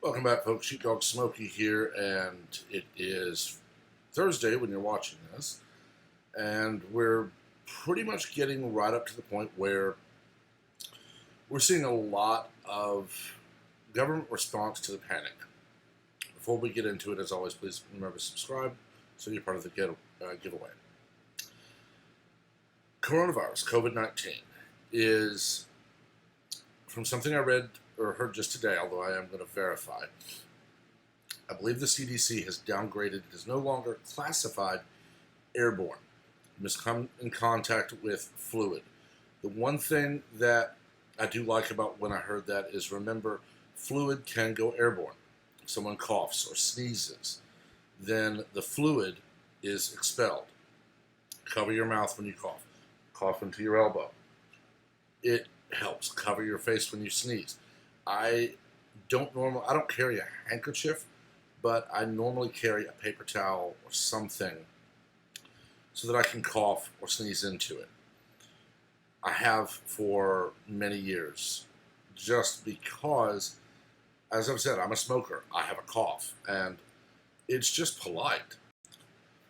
Welcome back, folks. Sheepdog Smokey here, and it is Thursday when you're watching this, and we're pretty much getting right up to the point where we're seeing a lot of government response to the panic. Before we get into it, as always, please remember to subscribe so you're part of the giveaway. Coronavirus, COVID-19, is, from something I read or heard just today, although I am going to verify, I believe the CDC has downgraded. It is no longer classified airborne. You must come in contact with fluid. The one thing that I do like about when I heard that is, remember, fluid can go airborne. If someone coughs or sneezes, then the fluid is expelled. Cover your mouth when you cough. Cough into your elbow. It helps. Cover your face when you sneeze. I don't carry a handkerchief, but I normally carry a paper towel or something so that I can cough or sneeze into it. I have for many years, just because, as I've said, I'm a smoker. I have a cough, and it's just polite.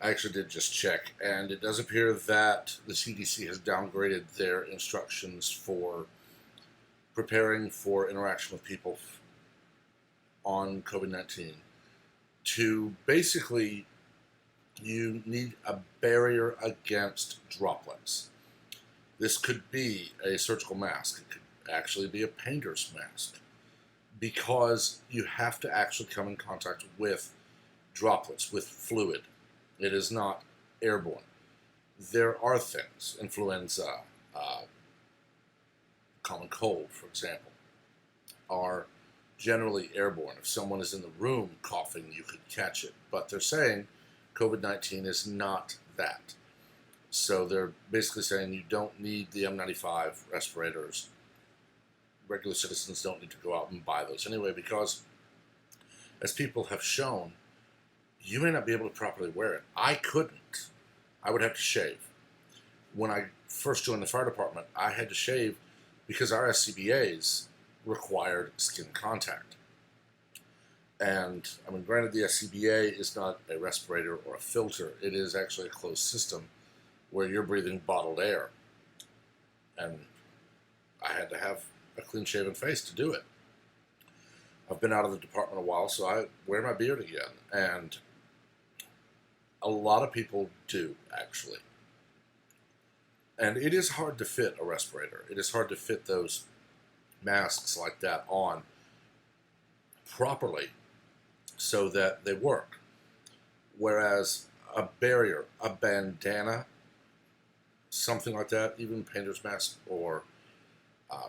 I actually did just check, and it does appear that the CDC has downgraded their instructions for preparing for interaction with people on COVID-19 to basically, you need a barrier against droplets. This could be a surgical mask. It could actually be a painter's mask, because you have to actually come in contact with droplets, with fluid. It is not airborne. There are things, influenza, common cold, for example, are generally airborne. If someone is in the room coughing, you could catch it. But they're saying COVID-19 is not that. So they're basically saying you don't need the N95 respirators. Regular citizens don't need to go out and buy those anyway, because, as people have shown, you may not be able to properly wear it. I couldn't. I would have to shave. When I first joined the fire department, I had to shave because our SCBAs required skin contact. And, I mean, granted, the SCBA is not a respirator or a filter. It is actually a closed system where you're breathing bottled air. And I had to have a clean-shaven face to do it. I've been out of the department a while, so I wear my beard again. And a lot of people do, actually. And it is hard to fit a respirator. It is hard to fit those masks like that on properly so that they work. Whereas a barrier, a bandana, something like that, even painter's mask or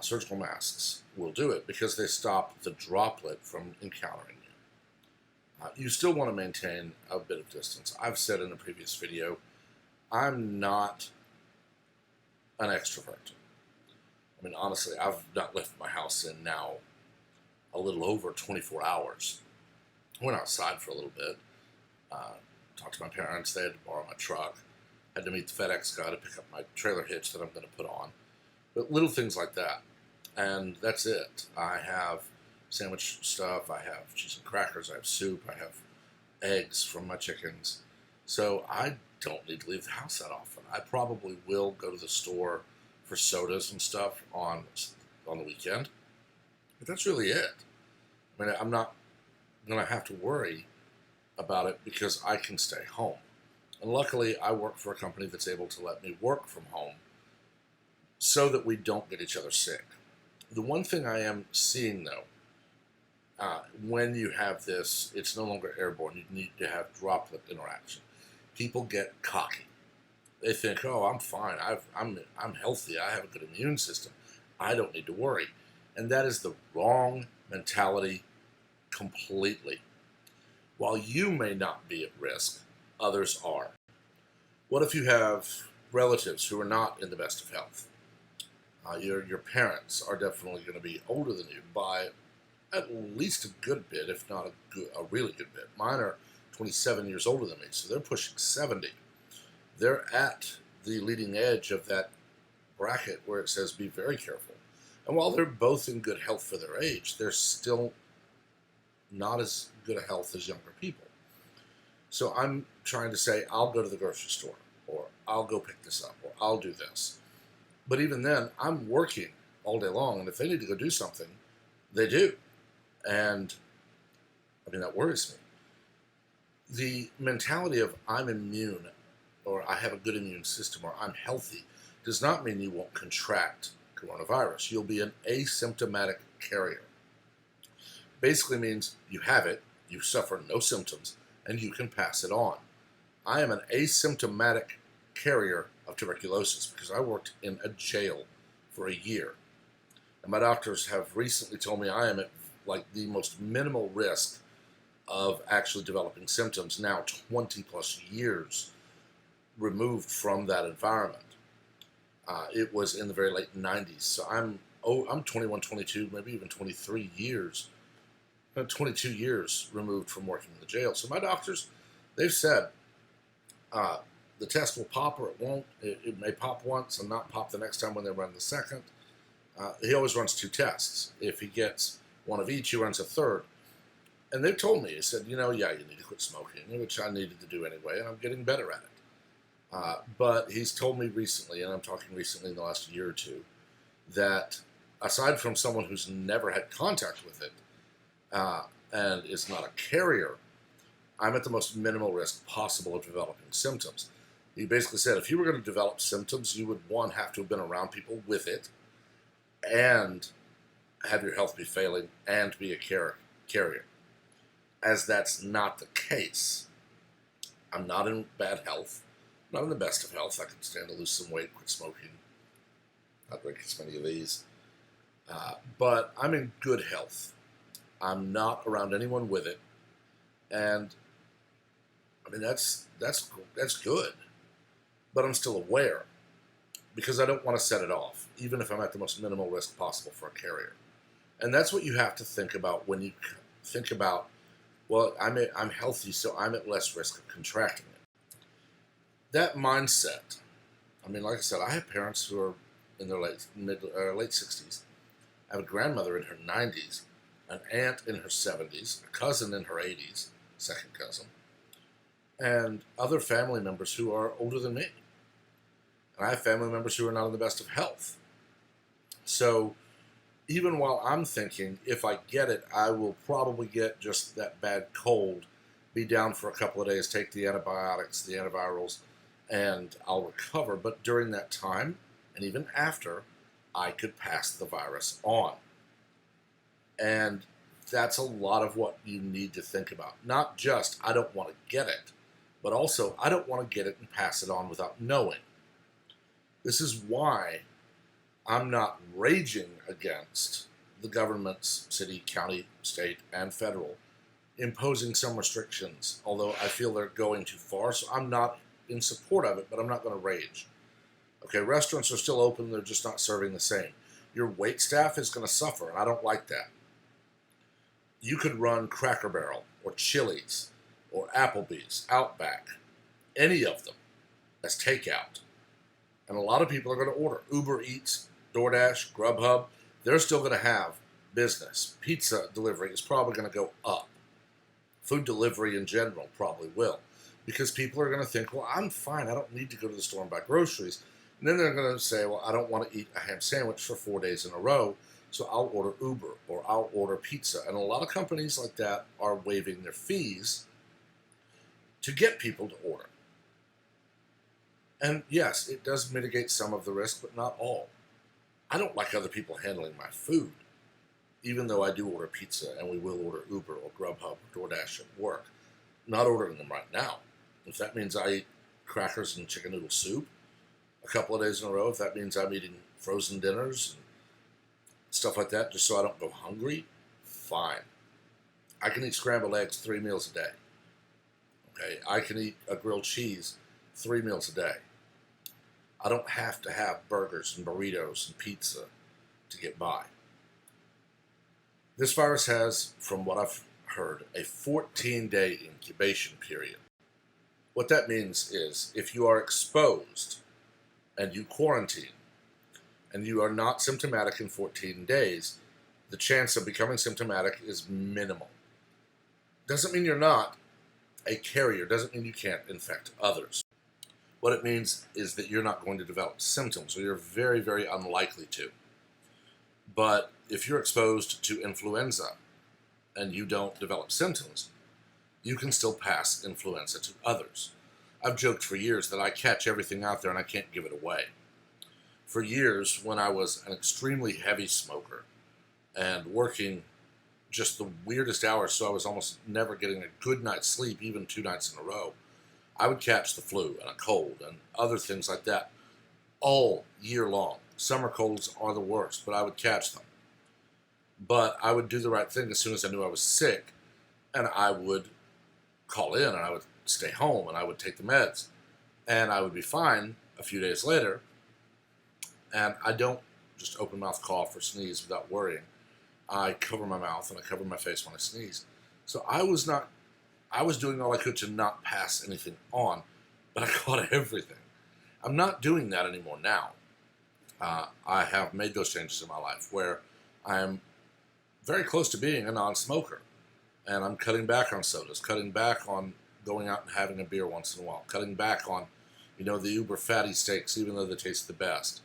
surgical masks will do it, because they stop the droplet from encountering you. You still want to maintain a bit of distance. I've said in a previous video, I'm not an extrovert. I mean, honestly, I've not left my house in now a little over 24 hours. I went outside for a little bit, talked to my parents. They had to borrow my truck. Had to meet the FedEx guy to pick up my trailer hitch that I'm going to put on. But little things like that. And that's it. I have sandwich stuff. I have cheese and crackers. I have soup. I have eggs from my chickens. So I don't need to leave the house that often. I probably will go to the store for sodas and stuff on the weekend. But that's really it. I mean, I'm not going to have to worry about it because I can stay home. And luckily, I work for a company that's able to let me work from home so that we don't get each other sick. The one thing I am seeing, though, when you have this, it's no longer airborne. You need to have droplet interaction. People get cocky. They think, "Oh, I'm fine. I'm healthy. I have a good immune system. I don't need to worry." And that is the wrong mentality completely. While you may not be at risk, others are. What if you have relatives who are not in the best of health? Your parents are definitely going to be older than you by at least a good bit, if not a really good bit. Mine are 27 years older than me, so they're pushing 70. They're at the leading edge of that bracket where it says be very careful. And while they're both in good health for their age, they're still not as good a health as younger people. So I'm trying to say, I'll go to the grocery store, or I'll go pick this up, or I'll do this. But even then, I'm working all day long, and if they need to go do something, they do. And I mean, that worries me. The mentality of I'm immune, or I have a good immune system, or I'm healthy, does not mean you won't contract coronavirus. You'll be an asymptomatic carrier. Basically means you have it, you suffer no symptoms, and you can pass it on. I am an asymptomatic carrier of tuberculosis because I worked in a jail for a year. And my doctors have recently told me I am at like the most minimal risk of actually developing symptoms now 20 plus years removed from that environment. It was in the very late 90s. So I'm 21, 22, maybe even 23 years, 22 years removed from working in the jail. So my doctors, they've said the test will pop or it won't. It may pop once and not pop the next time when they run the second. He always runs 2 tests. If he gets one of each, he runs a third. And they've told me, he said, yeah, you need to quit smoking, which I needed to do anyway, and I'm getting better at it. But he's told me recently, and I'm talking recently in the last year or two, that aside from someone who's never had contact with it and is not a carrier, I'm at the most minimal risk possible of developing symptoms. He basically said if you were going to develop symptoms, you would, one, have to have been around people with it and have your health be failing and be a carrier. As that's not the case, I'm not in bad health. Not in the best of health. I can stand to lose some weight, quit smoking, not drink as many of these. But I'm in good health. I'm not around anyone with it. And I mean, that's good. But I'm still aware because I don't want to set it off, even if I'm at the most minimal risk possible for a carrier. And that's what you have to think about when you think about, well, I'm healthy, so I'm at less risk of contracting it. That mindset, I mean, like I said, I have parents who are in their late 60s. I have a grandmother in her 90s, an aunt in her 70s, a cousin in her 80s, second cousin, and other family members who are older than me. And I have family members who are not in the best of health. So even while I'm thinking, if I get it, I will probably get just that bad cold, be down for a couple of days, take the antibiotics, the antivirals, and I'll recover. But during that time, and even after, I could pass the virus on. And that's a lot of what you need to think about. Not just, I don't want to get it, but also, I don't want to get it and pass it on without knowing. This is why I'm not raging against the governments, city, county, state, and federal, imposing some restrictions, although I feel they're going too far. So I'm not in support of it, but I'm not going to rage. Okay, restaurants are still open, they're just not serving the same. Your wait staff is going to suffer, and I don't like that. You could run Cracker Barrel, or Chili's, or Applebee's, Outback, any of them as takeout. And a lot of people are going to order. Uber Eats, DoorDash, Grubhub, they're still going to have business. Pizza delivery is probably going to go up. Food delivery in general probably will. Because people are going to think, well, I'm fine. I don't need to go to the store and buy groceries. And then they're going to say, well, I don't want to eat a ham sandwich for 4 days in a row, so I'll order Uber or I'll order pizza. And a lot of companies like that are waiving their fees to get people to order. And yes, it does mitigate some of the risk, but not all. I don't like other people handling my food, even though I do order pizza and we will order Uber or Grubhub or DoorDash at work. Not ordering them right now. If that means I eat crackers and chicken noodle soup a couple of days in a row, if that means I'm eating frozen dinners and stuff like that just so I don't go hungry, fine. I can eat scrambled eggs 3 meals a day. Okay, I can eat a grilled cheese 3 meals a day. I don't have to have burgers and burritos and pizza to get by. This virus has, from what I've heard, a 14-day incubation period. What that means is if you are exposed and you quarantine and you are not symptomatic in 14 days, the chance of becoming symptomatic is minimal. Doesn't mean you're not a carrier, doesn't mean you can't infect others. What it means is that you're not going to develop symptoms, or you're very, very unlikely to. But if you're exposed to influenza and you don't develop symptoms, you can still pass influenza to others. I've joked for years that I catch everything out there and I can't give it away. For years, when I was an extremely heavy smoker and working just the weirdest hours, so I was almost never getting a good night's sleep, even 2 nights in a row, I would catch the flu and a cold and other things like that all year long. Summer colds are the worst, but I would catch them. But I would do the right thing as soon as I knew I was sick, and I would call in and I would stay home and I would take the meds, and I would be fine a few days later. And I don't just open mouth cough or sneeze without worrying. I cover my mouth and I cover my face when I sneeze. So I was doing all I could to not pass anything on, but I caught everything. I'm not doing that anymore now. I have made those changes in my life where I'm very close to being a non-smoker, and I'm cutting back on sodas, cutting back on going out and having a beer once in a while, cutting back on, the uber fatty steaks, even though they taste the best.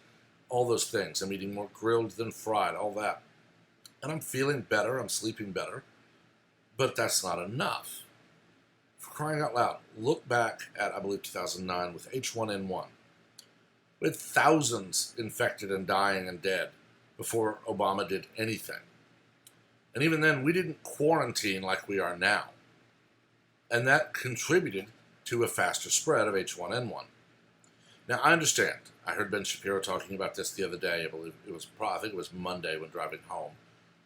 All those things. I'm eating more grilled than fried, all that. And I'm feeling better, I'm sleeping better, but that's not enough. For crying out loud, look back at, I believe, 2009 with H1N1. We had thousands infected and dying and dead before Obama did anything. And even then, we didn't quarantine like we are now. And that contributed to a faster spread of H1N1. Now, I understand. I heard Ben Shapiro talking about this the other day. I think it was Monday when driving home.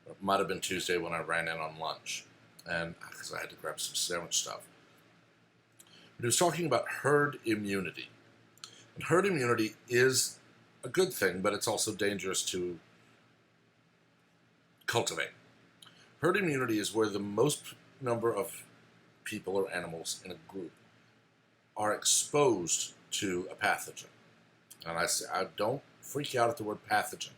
It might have been Tuesday when I ran in on lunch, and because I had to grab some sandwich stuff. But he was talking about herd immunity. And herd immunity is a good thing, but it's also dangerous to cultivate. Herd immunity is where the most number of people or animals in a group are exposed to a pathogen. And I say, I don't freak out at the word pathogen.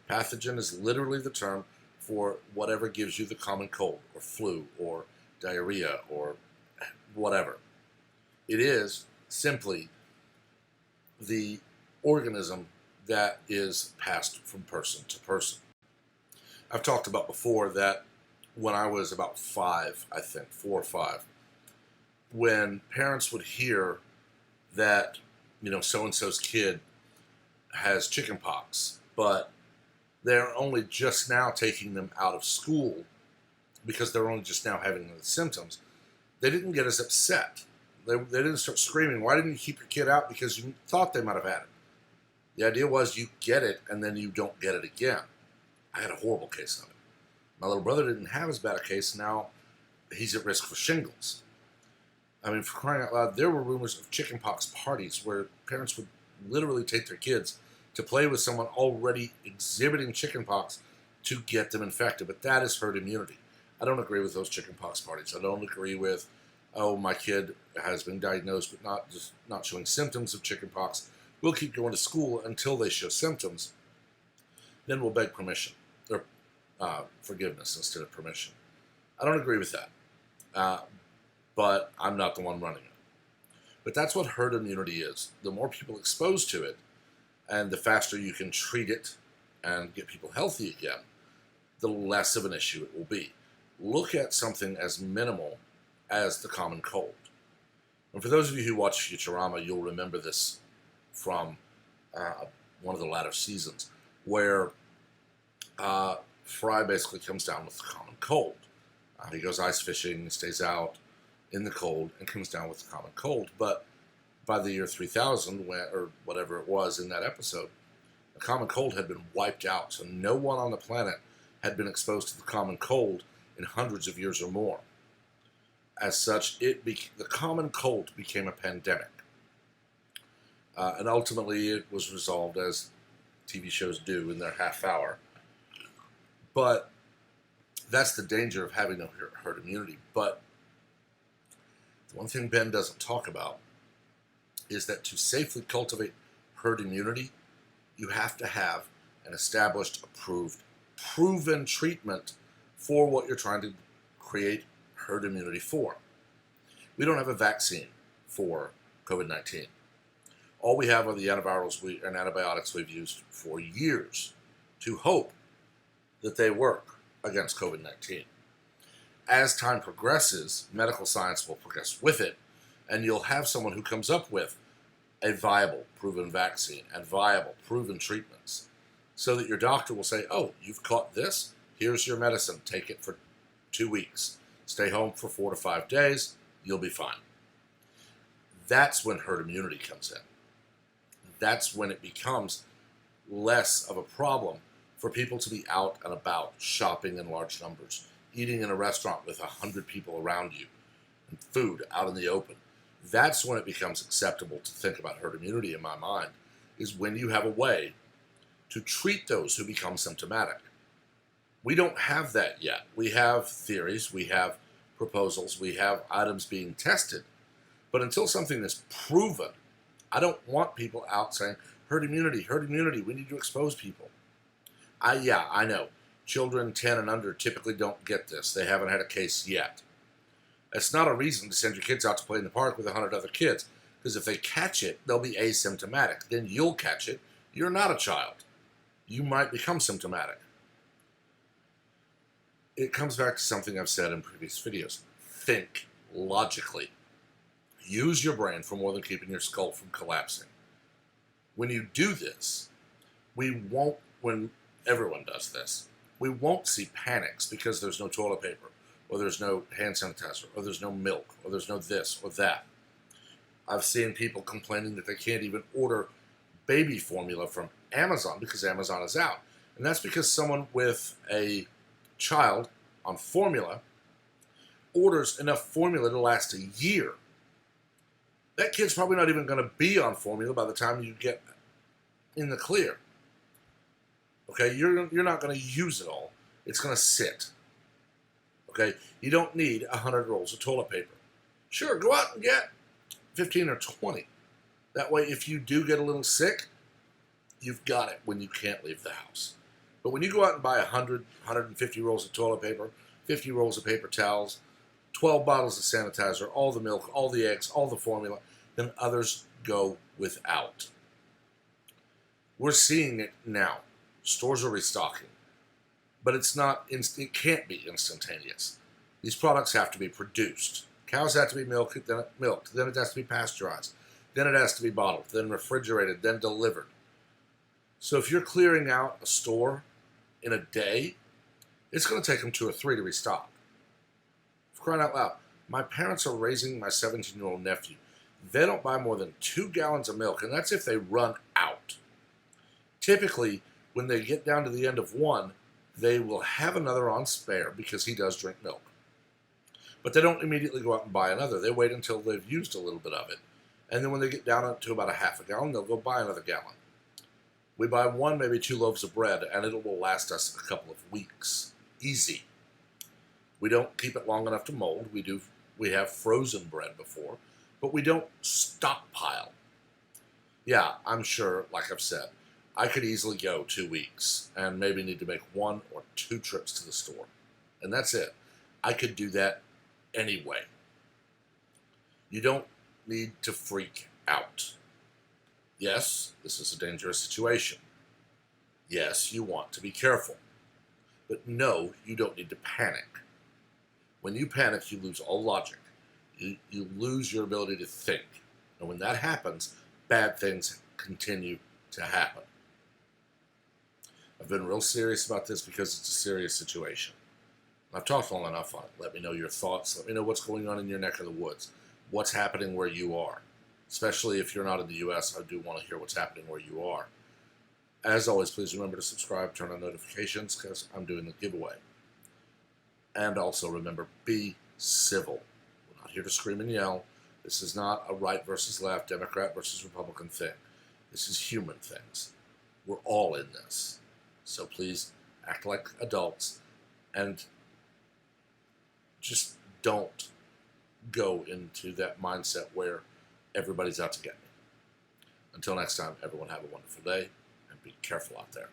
Pathogen is literally the term for whatever gives you the common cold or flu or diarrhea or whatever. It is simply the organism that is passed from person to person. I've talked about before that when I was about 5, I think, 4 or 5, when parents would hear that, so-and-so's kid has chicken pox, but they're only just now taking them out of school because they're only just now having the symptoms, they didn't get as upset. They didn't start screaming, why didn't you keep your kid out? Because you thought they might have had it. The idea was you get it and then you don't get it again. I had a horrible case of it. My little brother didn't have as bad a case. Now he's at risk for shingles. I mean, for crying out loud, there were rumors of chickenpox parties where parents would literally take their kids to play with someone already exhibiting chickenpox to get them infected. But that is herd immunity. I don't agree with those chickenpox parties. I don't agree with, oh, my kid has been diagnosed but not showing symptoms of chickenpox. We'll keep going to school until they show symptoms. Then we'll beg permission, or forgiveness instead of permission. I don't agree with that. But I'm not the one running it. But that's what herd immunity is. The more people exposed to it, and the faster you can treat it and get people healthy again, the less of an issue it will be. Look at something as minimal as the common cold. And for those of you who watch Futurama, you'll remember this from one of the latter seasons, where Fry basically comes down with the common cold. He goes ice fishing, stays out in the cold, and comes down with the common cold. But by the year 3000, or whatever it was in that episode, the common cold had been wiped out. So no one on the planet had been exposed to the common cold in hundreds of years or more. As such, the common cold became a pandemic. And ultimately, it was resolved as TV shows do in their half hour. But that's the danger of having no herd immunity. But the one thing Ben doesn't talk about is that to safely cultivate herd immunity, you have to have an established, approved, proven treatment for what you're trying to create herd immunity for? We don't have a vaccine for COVID-19. All we have are the antivirals and antibiotics we've used for years to hope that they work against COVID-19. As time progresses, medical science will progress with it, and you'll have someone who comes up with a viable, proven vaccine and viable, proven treatments, so that your doctor will say, oh, you've caught this, here's your medicine, take it for 2 weeks. Stay home for 4 to 5 days, you'll be fine. That's when herd immunity comes in. That's when it becomes less of a problem for people to be out and about, shopping in large numbers, eating in a restaurant with 100 people around you, and food out in the open. That's when it becomes acceptable to think about herd immunity, in my mind, is when you have a way to treat those who become symptomatic. We don't have that yet. We have theories, we have proposals, we have items being tested. But until something is proven, I don't want people out saying, herd immunity, we need to expose people. I know. Children 10 and under typically don't get this. They haven't had a case yet. That's not a reason to send your kids out to play in the park with 100 other kids, because if they catch it, they'll be asymptomatic. Then you'll catch it. You're not a child. You might become symptomatic. It comes back to something I've said in previous videos. Think logically. Use your brain for more than keeping your skull from collapsing. When you do this, when everyone does this, we won't see panics because there's no toilet paper, or there's no hand sanitizer, or there's no milk, or there's no this or that. I've seen people complaining that they can't even order baby formula from Amazon because Amazon is out. And that's because someone with a child on formula orders enough formula to last a year. That kid's probably not even going to be on formula by the time you get in the clear. Okay, you're not going to use it all. It's going to sit. Okay, you don't need 100 rolls of toilet paper. Sure, go out and get 15 or 20. That way, if you do get a little sick, you've got it when you can't leave the house. But when you go out and buy 100, 150 rolls of toilet paper, 50 rolls of paper towels, 12 bottles of sanitizer, all the milk, all the eggs, all the formula, then others go without. We're seeing it now. Stores are restocking. But it can't be instantaneous. These products have to be produced. Cows have to be milked, then it has to be pasteurized, then it has to be bottled, then refrigerated, then delivered. So if you're clearing out a store in a day, it's going to take them 2 or 3 to restock. For crying out loud, my parents are raising my 17-year-old nephew. They don't buy more than 2 gallons of milk, and that's if they run out. Typically, when they get down to the end of one, they will have another on spare because he does drink milk. But they don't immediately go out and buy another. They wait until they've used a little bit of it. And then when they get down to about a half a gallon, they'll go buy another gallon. We buy 1, maybe 2 loaves of bread, and it will last us a couple of weeks. Easy. We don't keep it long enough to mold. We have frozen bread before, but we don't stockpile. Yeah, I'm sure, like I've said, I could easily go 2 weeks and maybe need to make 1 or 2 trips to the store. And that's it. I could do that anyway. You don't need to freak out. Yes, this is a dangerous situation. Yes, you want to be careful. But no, you don't need to panic. When you panic, you lose all logic. You lose your ability to think. And when that happens, bad things continue to happen. I've been real serious about this because it's a serious situation. I've talked long enough on it. Let me know your thoughts. Let me know what's going on in your neck of the woods. What's happening where you are. Especially if you're not in the U.S., I do want to hear what's happening where you are. As always, please remember to subscribe, turn on notifications, because I'm doing the giveaway. And also remember, be civil. We're not here to scream and yell. This is not a right versus left, Democrat versus Republican thing. This is human things. We're all in this. So please act like adults and just don't go into that mindset where everybody's out to get me. Until next time, everyone have a wonderful day and be careful out there.